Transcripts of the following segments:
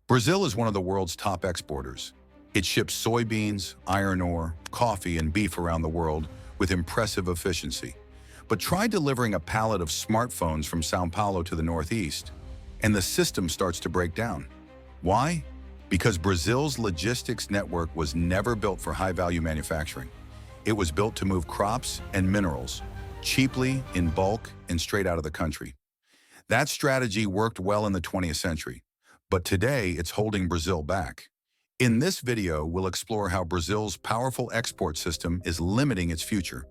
Brazil is one of the world's top exporters. It ships soybeans, iron ore, coffee, and beef around the world with impressive efficiency. But try delivering a pallet of smartphones from São Paulo to the Northeast, and the system starts to break down. Why? Because Brazil's logistics network was never built for high-value manufacturing. It was built to move crops and minerals, cheaply, in bulk, and straight out of the country. That strategy worked well in the 20th century, but today it's holding Brazil back. In this video, we'll explore how Brazil's powerful export system is limiting its future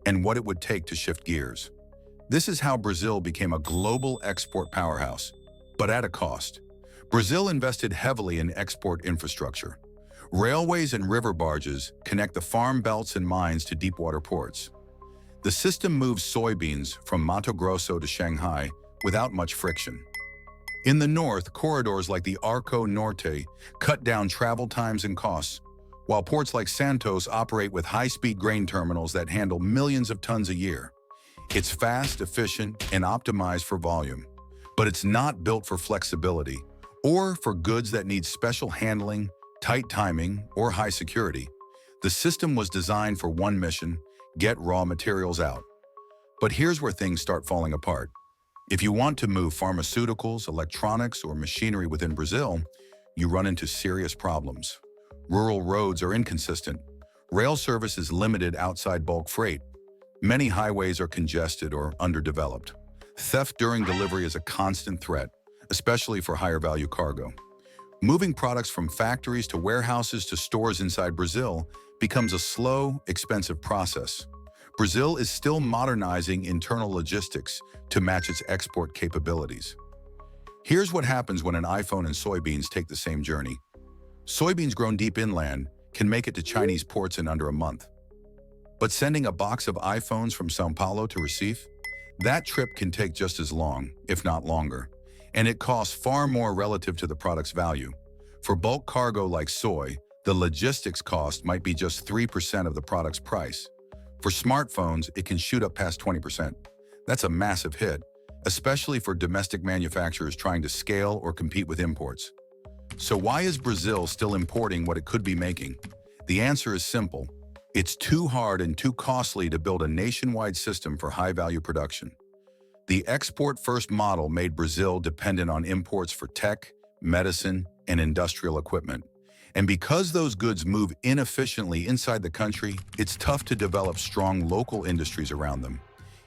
and what it would take to shift gears. This is how Brazil became a global export powerhouse, but at a cost. Brazil invested heavily in export infrastructure. Railways and river barges connect the farm belts and mines to deepwater ports. The system moves soybeans from Mato Grosso to Shanghai without much friction. In the north, corridors like the Arco Norte cut down travel times and costs, while ports like Santos operate with high-speed grain terminals that handle millions of tons a year. It's fast, efficient, and optimized for volume, but it's not built for flexibility or for goods that need special handling, tight timing, or high security. The system was designed for one mission: get raw materials out. But here's where things start falling apart. If you want to move pharmaceuticals, electronics, or machinery within Brazil, you run into serious problems. Rural roads are inconsistent. Rail service is limited outside bulk freight. Many highways are congested or underdeveloped. Theft during delivery is a constant threat, especially for higher value cargo. Moving products from factories to warehouses to stores inside Brazil becomes a slow, expensive process. Brazil is still modernizing internal logistics to match its export capabilities. Here's what happens when an iPhone and soybeans take the same journey. Soybeans grown deep inland can make it to Chinese ports in under a month. But sending a box of iPhones from São Paulo to Recife? That trip can take just as long, if not longer, and it costs far more relative to the product's value. For bulk cargo like soy, the logistics cost might be just 3% of the product's price. For smartphones, it can shoot up past 20%. That's a massive hit, especially for domestic manufacturers trying to scale or compete with imports. So why is Brazil still importing what it could be making? The answer is simple. It's too hard and too costly to build a nationwide system for high-value production. The export-first model made Brazil dependent on imports for tech, medicine, and industrial equipment. And because those goods move inefficiently inside the country, it's tough to develop strong local industries around them.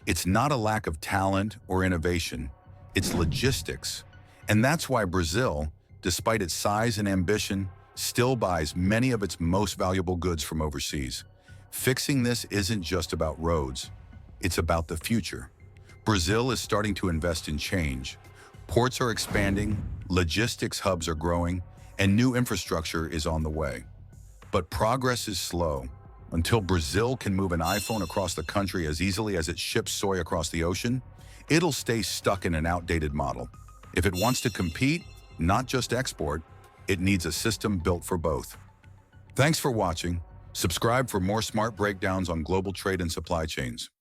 It's not a lack of talent or innovation, it's logistics. And that's why Brazil, despite its size and ambition, still buys many of its most valuable goods from overseas. Fixing this isn't just about roads, it's about the future. Brazil is starting to invest in change. Ports are expanding, logistics hubs are growing, and new infrastructure is on the way. But progress is slow. Until Brazil can move an iPhone across the country as easily as it ships soy across the ocean, it'll stay stuck in an outdated model. If it wants to compete, not just export, it needs a system built for both. Thanks for watching. Subscribe for more smart breakdowns on global trade and supply chains.